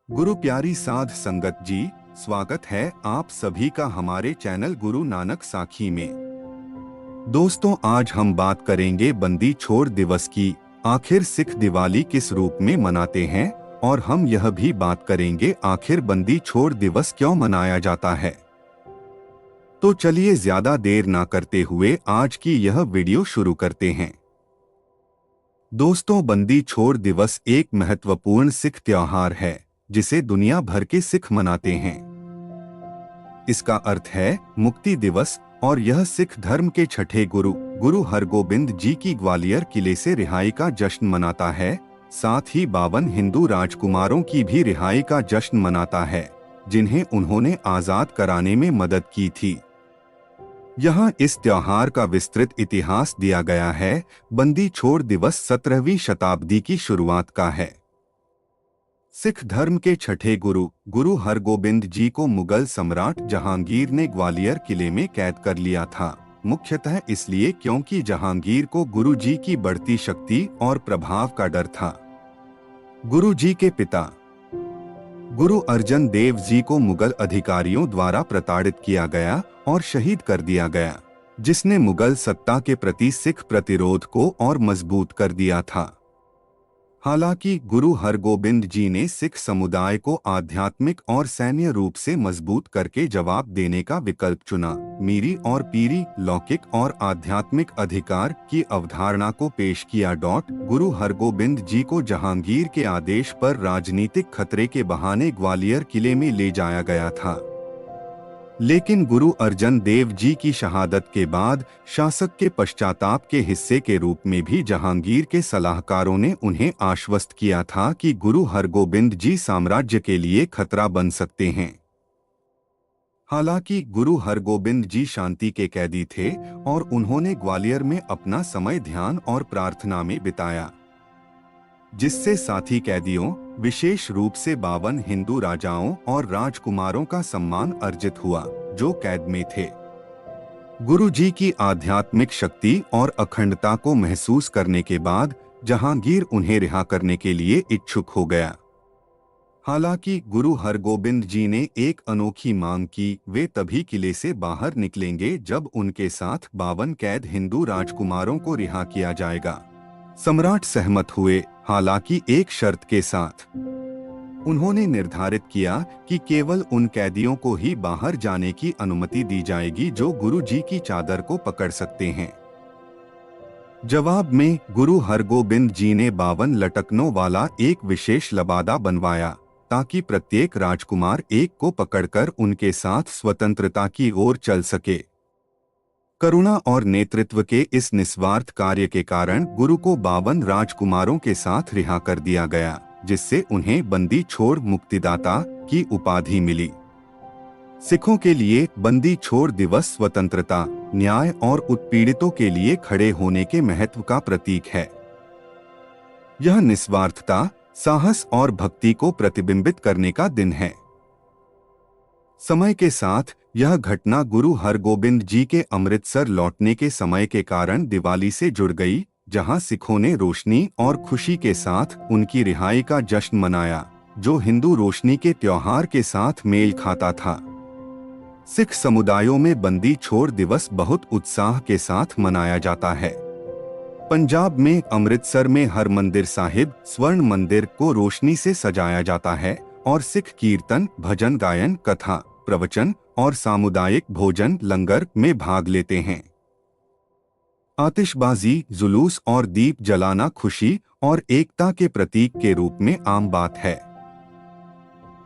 गुरु प्यारी साध संगत जी, स्वागत है आप सभी का हमारे चैनल गुरु नानक साखी में। दोस्तों, आज हम बात करेंगे बंदी छोड़ दिवस की। आखिर सिख दिवाली किस रूप में मनाते हैं और हम यह भी बात करेंगे आखिर बंदी छोड़ दिवस क्यों मनाया जाता है। तो चलिए ज्यादा देर ना करते हुए आज की यह वीडियो शुरू करते हैं। दोस्तों, बंदी छोड़ दिवस एक महत्वपूर्ण सिख त्योहार है जिसे दुनिया भर के सिख मनाते हैं। इसका अर्थ है मुक्ति दिवस और यह सिख धर्म के छठे गुरु हरगोबिंद जी की ग्वालियर किले से रिहाई का जश्न मनाता है। साथ ही 52 हिंदू राजकुमारों की भी रिहाई का जश्न मनाता है जिन्हें उन्होंने आजाद कराने में मदद की थी। यहाँ इस त्योहार का विस्तृत इतिहास दिया गया है। बंदी छोड़ दिवस 17वीं शताब्दी की शुरुआत का है। सिख धर्म के छठे गुरु हरगोबिंद जी को मुगल सम्राट जहांगीर ने ग्वालियर किले में कैद कर लिया था, मुख्यतः इसलिए क्योंकि जहांगीर को गुरु जी की बढ़ती शक्ति और प्रभाव का डर था। गुरु जी के पिता गुरु अर्जन देव जी को मुगल अधिकारियों द्वारा प्रताड़ित किया गया और शहीद कर दिया गया, जिसने मुगल सत्ता के प्रति सिख प्रतिरोध को और मजबूत कर दिया था। हालांकि गुरु हरगोबिंद जी ने सिख समुदाय को आध्यात्मिक और सैन्य रूप से मजबूत करके जवाब देने का विकल्प चुना। मीरी और पीरी, लौकिक और आध्यात्मिक अधिकार की अवधारणा को पेश किया। गुरु हरगोबिंद जी को जहांगीर के आदेश पर राजनीतिक खतरे के बहाने ग्वालियर किले में ले जाया गया था, लेकिन गुरु अर्जन देव जी की शहादत के बाद शासक के पश्चाताप के हिस्से के रूप में भी जहांगीर के सलाहकारों ने उन्हें आश्वस्त किया था कि गुरु हरगोबिंद जी साम्राज्य के लिए खतरा बन सकते हैं। हालांकि गुरु हरगोबिंद जी शांति के कैदी थे और उन्होंने ग्वालियर में अपना समय ध्यान और प्रार्थना में बिताया, जिससे साथी कैदियों, विशेष रूप से 52 हिंदू राजाओं और राजकुमारों का सम्मान अर्जित हुआ जो कैद में थे। गुरु जी की आध्यात्मिक शक्ति और अखंडता को महसूस करने के बाद जहांगीर उन्हें रिहा करने के लिए इच्छुक हो गया। हालांकि गुरु हरगोबिंद जी ने एक अनोखी मांग की। वे तभी किले से बाहर निकलेंगे जब उनके साथ 52 कैद हिंदू राजकुमारों को रिहा किया जाएगा। सम्राट सहमत हुए, हालांकि एक शर्त के साथ। उन्होंने निर्धारित किया कि केवल उन कैदियों को ही बाहर जाने की अनुमति दी जाएगी जो गुरु जी की चादर को पकड़ सकते हैं। जवाब में गुरु हरगोबिंद जी ने 52 लटकनों वाला एक विशेष लबादा बनवाया ताकि प्रत्येक राजकुमार एक को पकड़कर उनके साथ स्वतंत्रता की ओर चल सके। करुणा और नेतृत्व के इस निस्वार्थ कार्य के कारण गुरु को 52 राजकुमारों के साथ रिहा कर दिया गया, जिससे उन्हें बंदी छोड़ मुक्तिदाता की उपाधि मिली। सिखों के लिए बंदी छोड़ दिवस स्वतंत्रता, न्याय और उत्पीड़ितों के लिए खड़े होने के महत्व का प्रतीक है। यह निस्वार्थता, साहस और भक्ति को प्रतिबिंबित करने का दिन है। समय के साथ यह घटना गुरु हरगोबिंद जी के अमृतसर लौटने के समय के कारण दिवाली से जुड़ गई, जहां सिखों ने रोशनी और खुशी के साथ उनकी रिहाई का जश्न मनाया, जो हिंदू रोशनी के त्योहार के साथ मेल खाता था। सिख समुदायों में बंदी छोड़ दिवस बहुत उत्साह के साथ मनाया जाता है। पंजाब में अमृतसर में हरमंदिर साहिब स्वर्ण मंदिर को रोशनी से सजाया जाता है और सिख कीर्तन, भजन गायन, कथा, प्रवचन और सामुदायिक भोजन लंगर में भाग लेते हैं। आतिशबाजी, जुलूस और दीप जलाना खुशी और एकता के प्रतीक के रूप में आम बात है।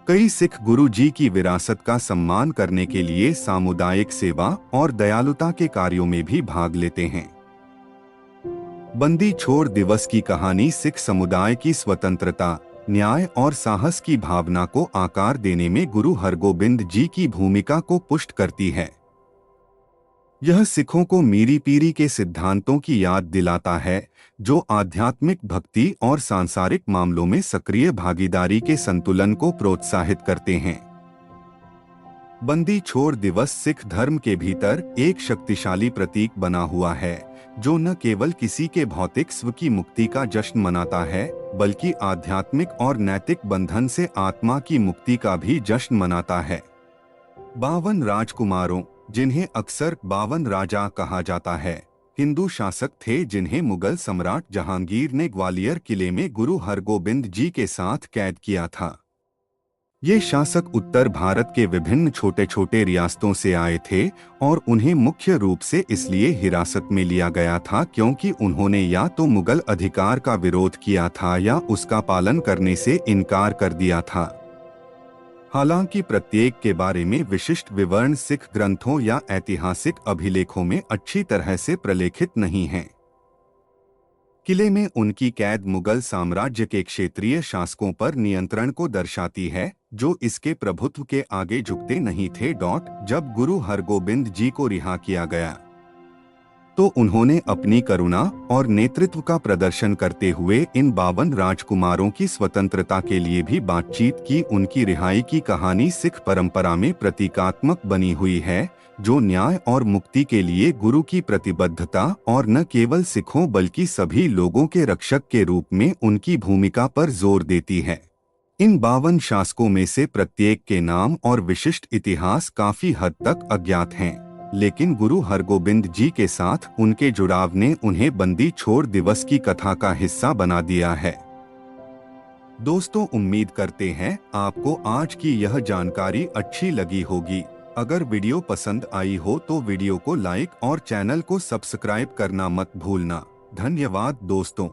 कई सिख गुरु जी की विरासत का सम्मान करने के लिए सामुदायिक सेवा और दयालुता के कार्यों में भी भाग लेते हैं। बंदी छोड़ दिवस की कहानी सिख समुदाय की स्वतंत्रता, न्याय और साहस की भावना को आकार देने में गुरु हरगोबिंद जी की भूमिका को पुष्ट करती है। यह सिखों को मीरी पीरी के सिद्धांतों की याद दिलाता है, जो आध्यात्मिक भक्ति और सांसारिक मामलों में सक्रिय भागीदारी के संतुलन को प्रोत्साहित करते हैं। बंदी छोड़ दिवस सिख धर्म के भीतर एक शक्तिशाली प्रतीक बना हुआ है, जो न केवल किसी के भौतिक स्व की मुक्ति का जश्न मनाता है, बल्कि आध्यात्मिक और नैतिक बंधन से आत्मा की मुक्ति का भी जश्न मनाता है। 52 राजकुमारों, जिन्हें अक्सर 52 राजा कहा जाता है, हिंदू शासक थे जिन्हें मुगल सम्राट जहांगीर ने ग्वालियर किले में गुरु हरगोबिंद जी के साथ कैद किया था। ये शासक उत्तर भारत के विभिन्न छोटे छोटे रियासतों से आए थे और उन्हें मुख्य रूप से इसलिए हिरासत में लिया गया था क्योंकि उन्होंने या तो मुगल अधिकार का विरोध किया था या उसका पालन करने से इनकार कर दिया था। हालांकि प्रत्येक के बारे में विशिष्ट विवरण सिख ग्रंथों या ऐतिहासिक अभिलेखों में अच्छी तरह से प्रलेखित नहीं हैं। किले में उनकी कैद मुगल साम्राज्य के क्षेत्रीय शासकों पर नियंत्रण को दर्शाती है, जो इसके प्रभुत्व के आगे झुकते नहीं थे। जब गुरु हरगोबिंद जी को रिहा किया गया तो उन्होंने अपनी करुणा और नेतृत्व का प्रदर्शन करते हुए इन 52 राजकुमारों की स्वतंत्रता के लिए भी बातचीत की। उनकी रिहाई की कहानी सिख परंपरा में प्रतीकात्मक बनी हुई है, जो न्याय और मुक्ति के लिए गुरु की प्रतिबद्धता और न केवल सिखों बल्कि सभी लोगों के रक्षक के रूप में उनकी भूमिका पर जोर देती है। इन 52 शासकों में से प्रत्येक के नाम और विशिष्ट इतिहास काफी हद तक अज्ञात हैं, लेकिन गुरु हरगोबिंद जी के साथ उनके जुड़ाव ने उन्हें बंदी छोड़ दिवस की कथा का हिस्सा बना दिया है। दोस्तों, उम्मीद करते हैं आपको आज की यह जानकारी अच्छी लगी होगी। अगर वीडियो पसंद आई हो तो वीडियो को लाइक और चैनल को सब्सक्राइब करना मत भूलना। धन्यवाद दोस्तों।